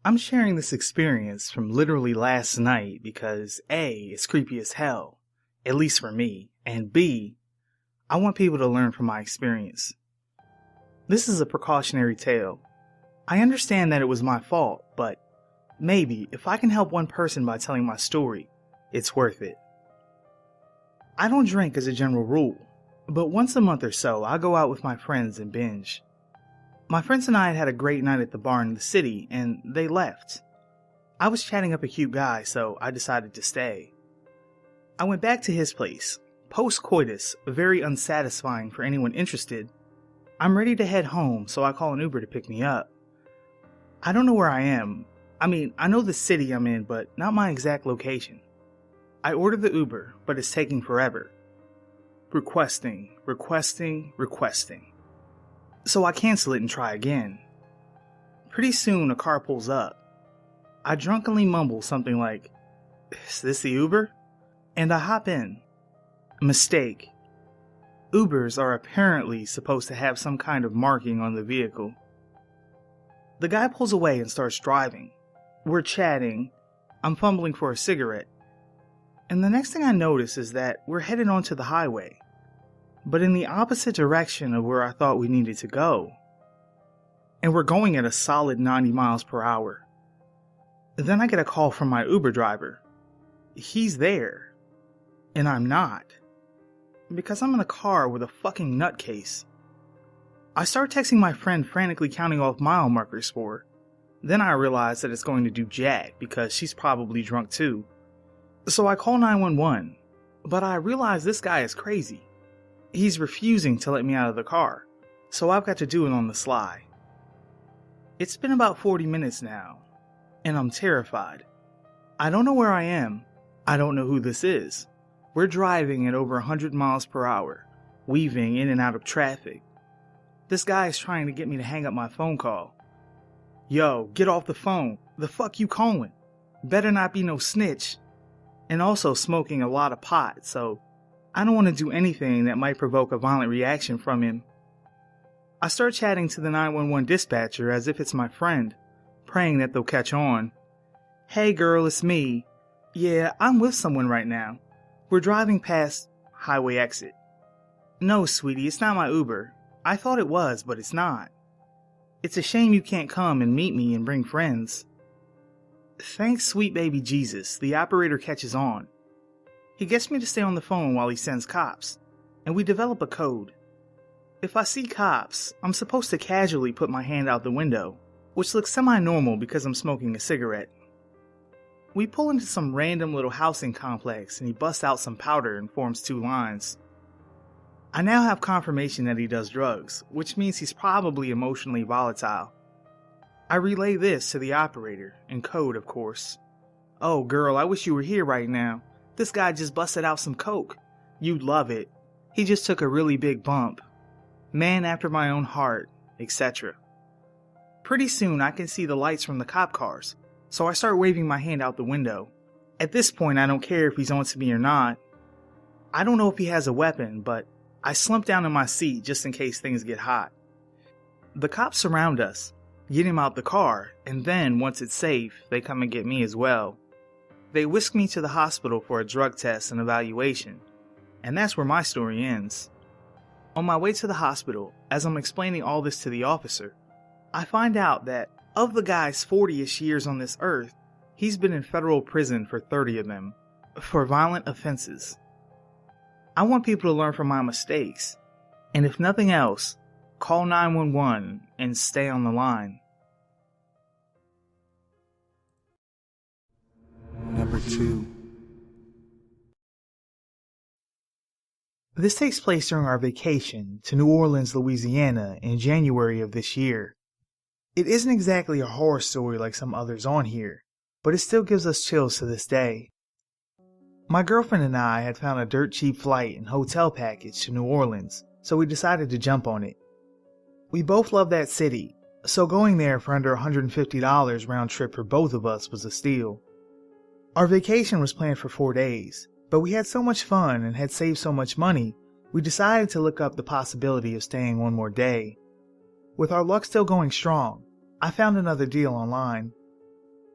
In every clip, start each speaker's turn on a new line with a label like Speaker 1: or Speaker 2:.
Speaker 1: I'm sharing this experience from literally last night because A, it's creepy as hell, at least for me, and B, I want people to learn from my experience. This is a precautionary tale. I understand that it was my fault, but maybe if I can help one person by telling my story, it's worth it. I don't drink as a general rule, but once a month or so I go out with my friends and binge. My friends and I had a great night at the bar in the city, and they left. I was chatting up a cute guy, so I decided to stay. I went back to his place. Post-coitus, very unsatisfying for anyone interested. I'm ready to head home, so I call an Uber to pick me up. I don't know where I am. I know the city I'm in, but not my exact location. I order the Uber, but it's taking forever. Requesting. So I cancel it and try again. Pretty soon a car pulls up. I drunkenly mumble something like, "Is this the Uber?" And I hop in. Mistake. Ubers are apparently supposed to have some kind of marking on the vehicle. The guy pulls away and starts driving. We're chatting. I'm fumbling for a cigarette. And the next thing I notice is that we're headed onto the highway, but in the opposite direction of where I thought we needed to go. And we're going at a solid 90 miles per hour. Then I get a call from my Uber driver. He's there, and I'm not, because I'm in a car with a fucking nutcase. I start texting my friend, frantically counting off mile markers for her. Then I realize that it's going to do jack because she's probably drunk too. So I call 911, but I realize this guy is crazy. He's refusing to let me out of the car, so I've got to do it on the sly. It's been about 40 minutes now, and I'm terrified. I don't know where I am. I don't know who this is. We're driving at over 100 miles per hour, weaving in and out of traffic. This guy is trying to get me to hang up my phone call. Yo, get off the phone. The fuck you calling? Better not be no snitch. And also smoking a lot of pot, so I don't want to do anything that might provoke a violent reaction from him. I start chatting to the 911 dispatcher as if it's my friend, praying that they'll catch on. "Hey girl, it's me. Yeah, I'm with someone right now. We're driving past highway exit." "No, sweetie, it's not my Uber. I thought it was, but it's not. It's a shame you can't come and meet me and bring friends." Thanks, sweet baby Jesus, the operator catches on. He gets me to stay on the phone while he sends cops, and we develop a code. If I see cops, I'm supposed to casually put my hand out the window, which looks semi-normal because I'm smoking a cigarette. We pull into some random little housing complex and he busts out some powder and forms two lines. I now have confirmation that he does drugs, which means he's probably emotionally volatile. I relay this to the operator, in code of course. "Oh girl, I wish you were here right now. This guy just busted out some coke. You'd love it. He just took a really big bump. Man after my own heart," etc. Pretty soon I can see the lights from the cop cars, so I start waving my hand out the window. At this point I don't care if he's on to me or not. I don't know if he has a weapon, but I slump down in my seat just in case things get hot. The cops surround us, get him out the car, and then, once it's safe, they come and get me as well. They whisk me to the hospital for a drug test and evaluation, and that's where my story ends. On my way to the hospital, as I'm explaining all this to the officer, I find out that of the guy's 40-ish years on this earth, he's been in federal prison for 30 of them, for violent offenses. I want people to learn from my mistakes, and if nothing else, call 911 and stay on the line.
Speaker 2: Number 2.
Speaker 1: This takes place during our vacation to New Orleans, Louisiana in January of this year. It isn't exactly a horror story like some others on here, but it still gives us chills to this day. My girlfriend and I had found a dirt cheap flight and hotel package to New Orleans, so we decided to jump on it. We both love that city, so going there for under $150 round trip for both of us was a steal. Our vacation was planned for 4 days, but we had so much fun and had saved so much money, we decided to look up the possibility of staying one more day. With our luck still going strong, I found another deal online.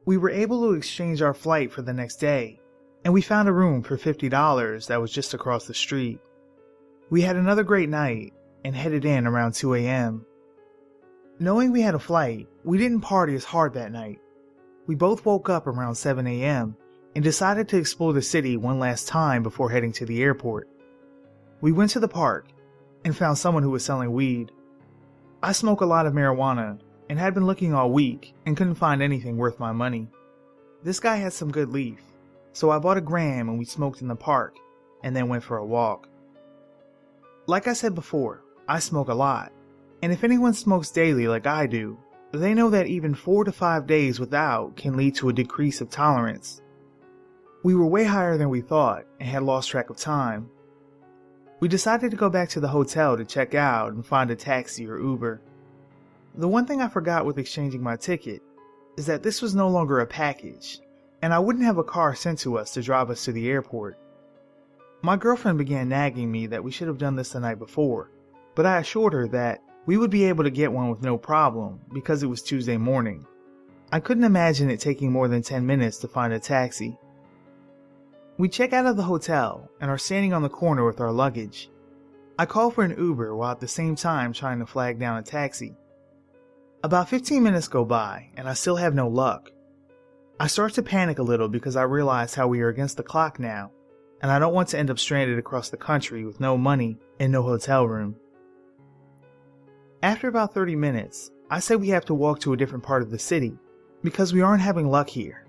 Speaker 1: We were able to exchange our flight for the next day, and we found a room for $50 that was just across the street. We had another great night and headed in around 2 a.m. Knowing we had a flight, we didn't party as hard that night. We both woke up around 7 a.m. and decided to explore the city one last time before heading to the airport. We went to the park and found someone who was selling weed. I smoke a lot of marijuana and had been looking all week and couldn't find anything worth my money. This guy had some good leaf, so I bought a gram and we smoked in the park and then went for a walk. Like I said before, I smoke a lot, and if anyone smokes daily like I do, they know that even 4 to 5 days without can lead to a decrease of tolerance. We were way higher than we thought and had lost track of time. We decided to go back to the hotel to check out and find a taxi or Uber. The one thing I forgot with exchanging my ticket is that this was no longer a package, and I wouldn't have a car sent to us to drive us to the airport. My girlfriend began nagging me that we should have done this the night before, but I assured her that we would be able to get one with no problem because it was Tuesday morning. I couldn't imagine it taking more than 10 minutes to find a taxi. We check out of the hotel and are standing on the corner with our luggage. I call for an Uber while at the same time trying to flag down a taxi. About 15 minutes go by and I still have no luck. I start to panic a little because I realize how we are against the clock now, and I don't want to end up stranded across the country with no money and no hotel room. After about 30 minutes, I say we have to walk to a different part of the city because we aren't having luck here.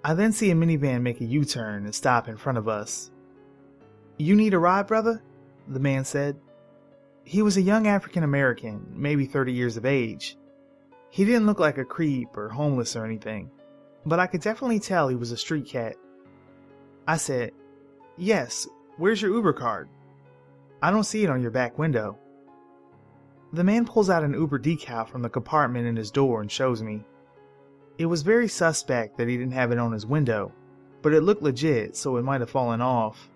Speaker 1: I then see a minivan make a U-turn and stop in front of us. "You need a ride, brother?" the man said. He was a young African American, maybe 30 years of age. He didn't look like a creep or homeless or anything, but I could definitely tell he was a street cat. I said, "Yes, where's your Uber card?" "I don't see it on your back window." The man pulls out an Uber decal from the compartment in his door and shows me. It was very suspect that he didn't have it on his window, but it looked legit, so it might have fallen off.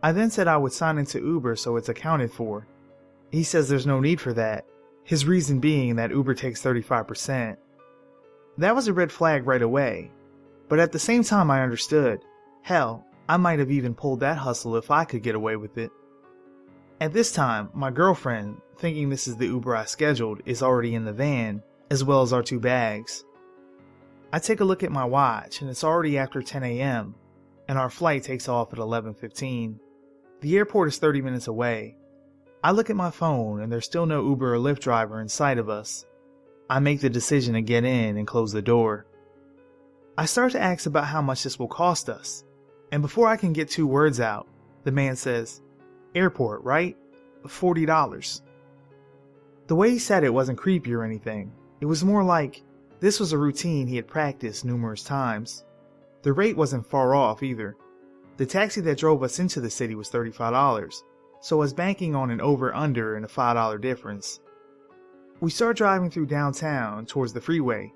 Speaker 1: I then said I would sign into Uber so it's accounted for. He says there's no need for that, his reason being that Uber takes 35%. That was a red flag right away, but at the same time I understood. Hell, I might have even pulled that hustle if I could get away with it. At this time, my girlfriend, thinking this is the Uber I scheduled, is already in the van, as well as our 2 bags. I take a look at my watch and it's already after 10 a.m. and our flight takes off at 11:15. The airport is 30 minutes away. I look at my phone and there's still no Uber or Lyft driver in sight of us. I make the decision to get in and close the door. I start to ask about how much this will cost us, and before I can get 2 words out, the man says, "Airport, right? $40. The way he said it wasn't creepy or anything. It was more like this was a routine he had practiced numerous times. The rate wasn't far off either. The taxi that drove us into the city was $35, so I was banking on an over-under and a $5 difference. We start driving through downtown towards the freeway,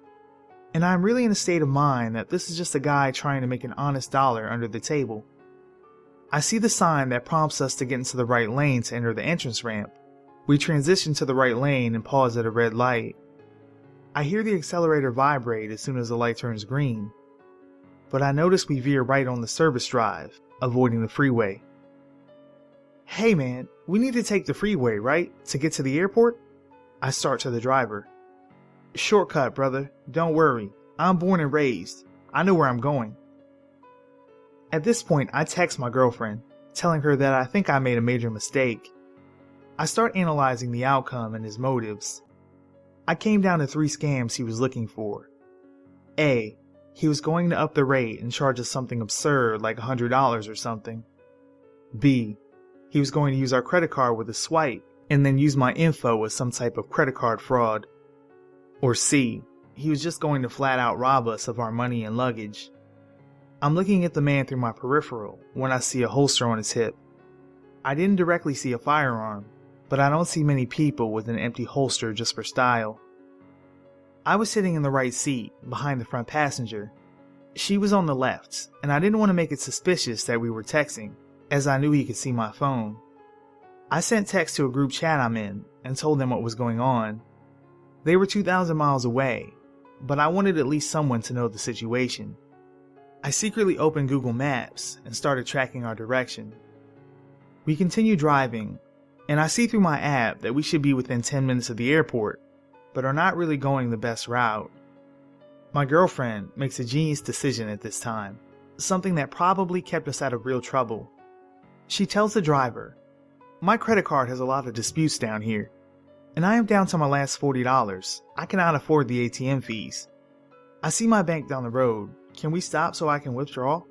Speaker 1: and I'm really in a state of mind that this is just a guy trying to make an honest dollar under the table. I see the sign that prompts us to get into the right lane to enter the entrance ramp. We transition to the right lane and pause at a red light. I hear the accelerator vibrate as soon as the light turns green, but I notice we veer right on the service drive, avoiding the freeway. "Hey man, we need to take the freeway, right, to get to the airport?" I start to the driver. "Shortcut, brother, don't worry. I'm born and raised. I know where I'm going." At this point, I text my girlfriend, telling her that I think I made a major mistake. I start analyzing the outcome and his motives. I came down to 3 scams he was looking for. A. He was going to up the rate and charge us something absurd like $100 or something. B. He was going to use our credit card with a swipe and then use my info as some type of credit card fraud. Or C. He was just going to flat out rob us of our money and luggage. I'm looking at the man through my peripheral when I see a holster on his hip. I didn't directly see a firearm, but I don't see many people with an empty holster just for style. I was sitting in the right seat, behind the front passenger. She was on the left, and I didn't want to make it suspicious that we were texting, as I knew he could see my phone. I sent text to a group chat I'm in, and told them what was going on. They were 2,000 miles away, but I wanted at least someone to know the situation. I secretly opened Google Maps and started tracking our direction. We continue driving, and I see through my app that we should be within 10 minutes of the airport, but are not really going the best route. My girlfriend makes a genius decision at this time, something that probably kept us out of real trouble. She tells the driver, "My credit card has a lot of disputes down here, and I am down to my last $40. I cannot afford the ATM fees. I see my bank down the road. Can we stop so I can withdraw?"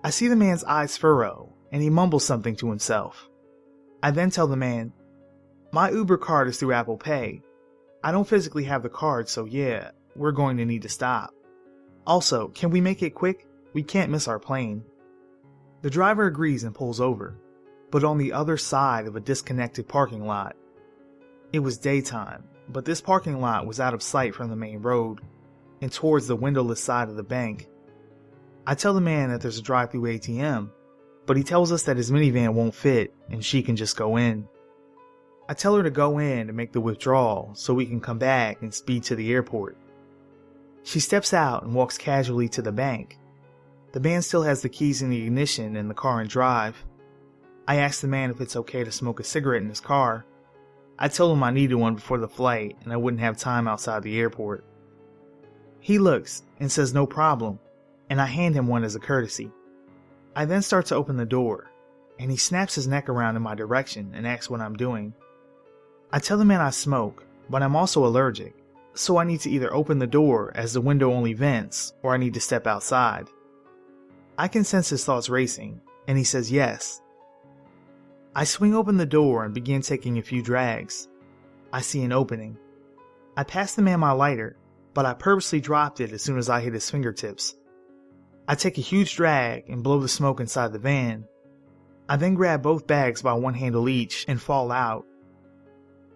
Speaker 1: I see the man's eyes furrow, and he mumbles something to himself. I then tell the man, "My Uber card is through Apple Pay. I don't physically have the card, so yeah, we're going to need to stop. Also, can we make it quick? We can't miss our plane." The driver agrees and pulls over, but on the other side of a disconnected parking lot. It was daytime, but this parking lot was out of sight from the main road and towards the windowless side of the bank. I tell the man that there's a drive-through ATM, but he tells us that his minivan won't fit and she can just go in. I tell her to go in and make the withdrawal so we can come back and speed to the airport. She steps out and walks casually to the bank. The man still has the keys in the ignition and the car in drive. I ask the man if it's okay to smoke a cigarette in his car. I told him I needed one before the flight and I wouldn't have time outside the airport. He looks and says no problem, and I hand him one as a courtesy. I then start to open the door, and he snaps his neck around in my direction and asks what I'm doing. I tell the man I smoke, but I'm also allergic, so I need to either open the door as the window only vents, or I need to step outside. I can sense his thoughts racing, and he says yes. I swing open the door and begin taking a few drags. I see an opening. I pass the man my lighter, but I purposely dropped it as soon as I hit his fingertips. I take a huge drag and blow the smoke inside the van. I then grab both bags by one handle each and fall out.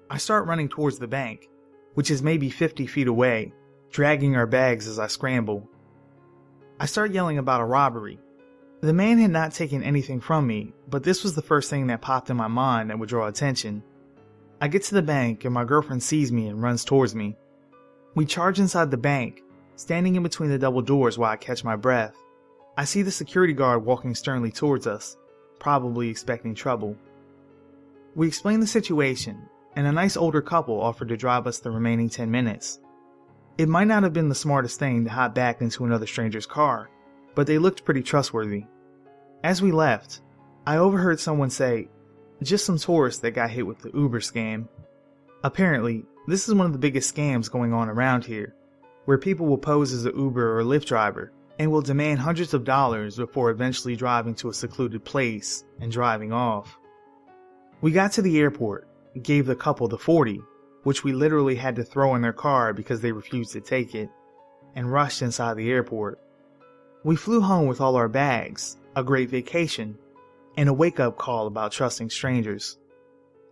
Speaker 1: I start running towards the bank, which is maybe 50 feet away, dragging our bags as I scramble. I start yelling about a robbery. The man had not taken anything from me, but this was the first thing that popped in my mind that would draw attention. I get to the bank and my girlfriend sees me and runs towards me. We charge inside the bank, standing in between the double doors while I catch my breath. I see the security guard walking sternly towards us, probably expecting trouble. We explain the situation, and a nice older couple offered to drive us the remaining 10 minutes. It might not have been the smartest thing to hop back into another stranger's car, but they looked pretty trustworthy. As we left, I overheard someone say, "Just some tourists that got hit with the Uber scam." Apparently, this is one of the biggest scams going on around here, where people will pose as an Uber or Lyft driver and will demand hundreds of dollars before eventually driving to a secluded place and driving off. We got to the airport, gave the couple the 40, which we literally had to throw in their car because they refused to take it, and rushed inside the airport. We flew home with all our bags, a great vacation, and a wake-up call about trusting strangers.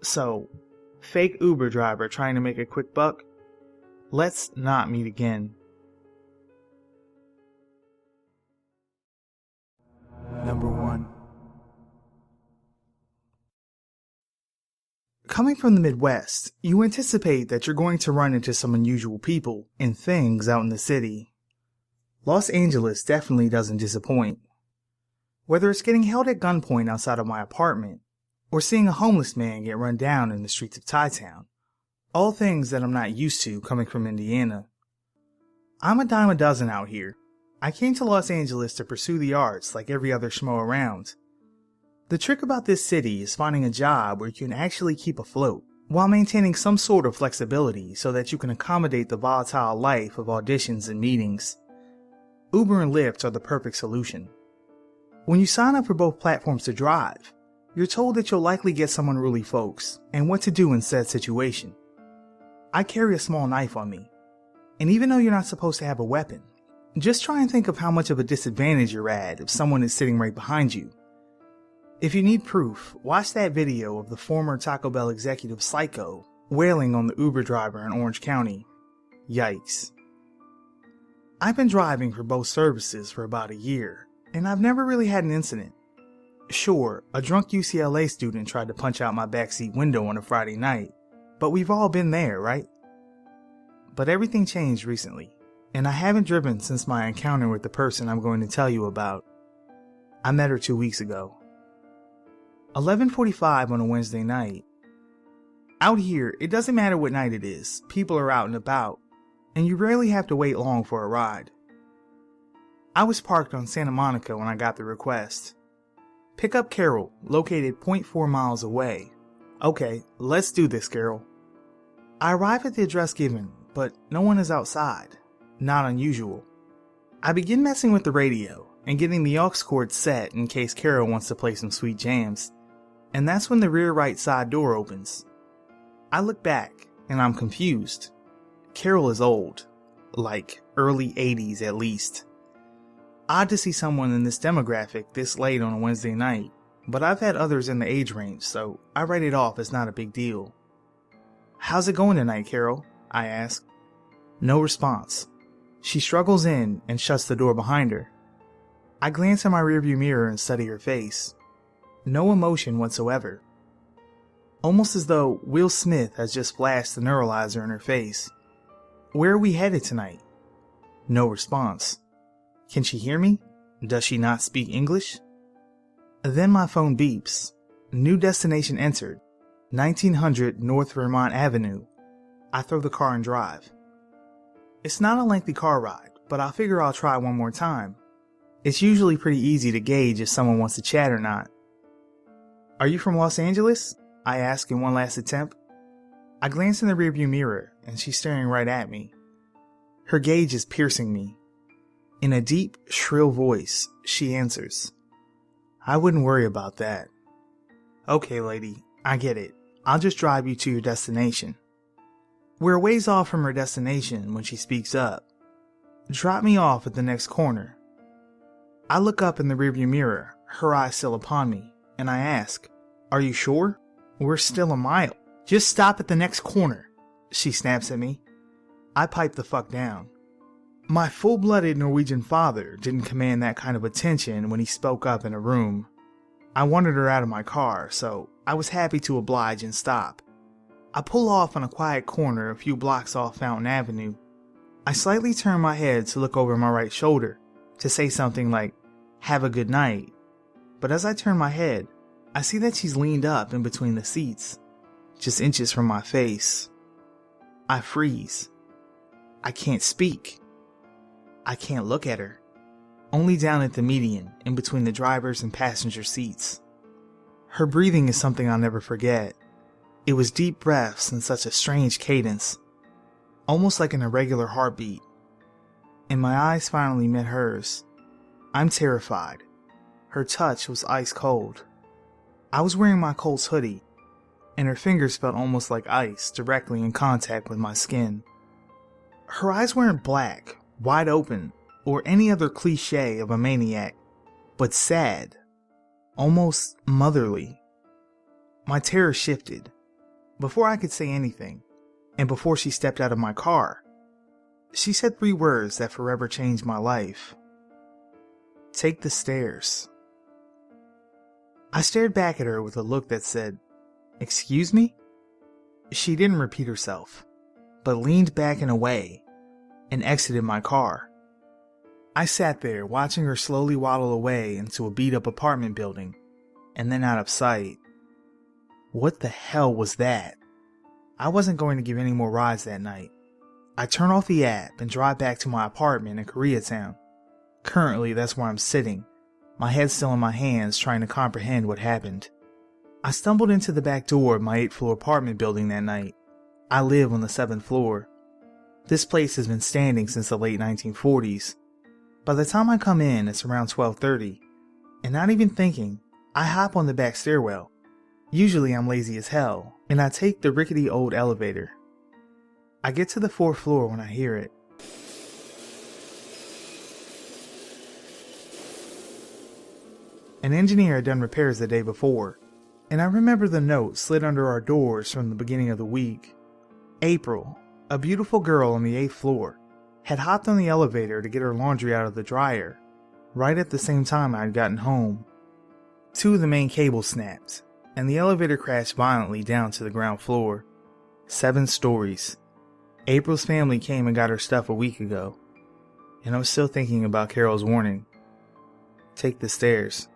Speaker 1: So, fake Uber driver trying to make a quick buck? Let's not meet again.
Speaker 2: Number 1.
Speaker 1: Coming from the Midwest, you anticipate that you're going to run into some unusual people and things out in the city. Los Angeles definitely doesn't disappoint. Whether it's getting held at gunpoint outside of my apartment, or seeing a homeless man get run down in the streets of Chi-Town, all things that I'm not used to coming from Indiana. I'm a dime a dozen out here. I came to Los Angeles to pursue the arts like every other schmo around. The trick about this city is finding a job where you can actually keep afloat, while maintaining some sort of flexibility so that you can accommodate the volatile life of auditions and meetings. Uber and Lyft are the perfect solution. When you sign up for both platforms to drive, you're told that you'll likely get some unruly folks and what to do in said situation. I carry a small knife on me, and even though you're not supposed to have a weapon, just try and think of how much of a disadvantage you're at if someone is sitting right behind you. If you need proof, watch that video of the former Taco Bell executive Psycho wailing on the Uber driver in Orange County. Yikes. I've been driving for both services for about a year, and I've never really had an incident. Sure, a drunk UCLA student tried to punch out my backseat window on a Friday night, but we've all been there, right? But everything changed recently. and I haven't driven since my encounter with the person I'm going to tell you about. I met her 2 weeks ago. 11:45 on a Wednesday night. Out here, it doesn't matter what night it is, people are out and about, and you rarely have to wait long for a ride. I was parked on Santa Monica when I got the request. Pick up Carol, located 0.4 miles away. Okay, let's do this, Carol. I arrive at the address given, but no one is outside. Not unusual. I begin messing with the radio and getting the aux cord set in case Carol wants to play some sweet jams, and that's when the rear right side door opens. I look back and I'm confused. Carol is old, like early 80s at least. Odd to see someone in this demographic this late on a Wednesday night, but I've had others in the age range, so I write it off as not a big deal. "How's it going tonight, Carol?" I ask. No response. She struggles in and shuts the door behind her. I glance in my rearview mirror and study her face. No emotion whatsoever. Almost as though Will Smith has just flashed the neuralizer in her face. "Where are we headed tonight?" No response. Can she hear me? Does she not speak English? Then my phone beeps. New destination entered. 1900 North Vermont Avenue. I throw the car in drive. It's not a lengthy car ride, but I figure I'll try one more time. It's usually pretty easy to gauge if someone wants to chat or not. "Are you from Los Angeles?" I ask in one last attempt. I glance in the rearview mirror, and she's staring right at me. Her gaze is piercing me. In a deep, shrill voice, she answers, "I wouldn't worry about that." "Okay, lady, I get it. I'll just drive you to your destination." We're a ways off from her destination when she speaks up. "Drop me off at the next corner." I look up in the rearview mirror, her eyes still upon me, and I ask, "Are you sure? We're still a mile." "Just stop at the next corner," she snaps at me. I pipe the fuck down. My full-blooded Norwegian father didn't command that kind of attention when he spoke up in a room. I wanted her out of my car, so I was happy to oblige and stop. I pull off on a quiet corner a few blocks off Fountain Avenue. I slightly turn my head to look over my right shoulder to say something like, "Have a good night." But as I turn my head, I see that she's leaned up in between the seats, just inches from my face. I freeze. I can't speak. I can't look at her, only down at the median in between the driver's and passenger seats. Her breathing is something I'll never forget. It was deep breaths in such a strange cadence, almost like an irregular heartbeat. And my eyes finally met hers. I'm terrified. Her touch was ice cold. I was wearing my Colts hoodie, and her fingers felt almost like ice directly in contact with my skin. Her eyes weren't black, wide open, or any other cliche of a maniac, but sad, almost motherly. My terror shifted. Before I could say anything, and before she stepped out of my car, she said 3 words that forever changed my life. "Take the stairs." I stared back at her with a look that said, "Excuse me?" She didn't repeat herself, but leaned back and away, and exited my car. I sat there watching her slowly waddle away into a beat-up apartment building, and then out of sight. What the hell was that? I wasn't going to give any more rides that night. I turn off the app and drive back to my apartment in Koreatown. Currently, that's where I'm sitting, my head still in my hands trying to comprehend what happened. I stumbled into the back door of my 8th-floor apartment building that night. I live on the 7th floor. This place has been standing since the late 1940s. By the time I come in, it's around 12:30, and not even thinking, I hop on the back stairwell. Usually I'm lazy as hell, and I take the rickety old elevator. I get to the 4th floor when I hear it. An engineer had done repairs the day before, and I remember the note slid under our doors from the beginning of the week. April, a beautiful girl on the 8th floor, had hopped on the elevator to get her laundry out of the dryer, right at the same time I had gotten home. 2 of the main cables snapped, and the elevator crashed violently down to the ground floor. 7 stories. April's family came and got her stuff a week ago. And I'm still thinking about Carol's warning. Take the stairs.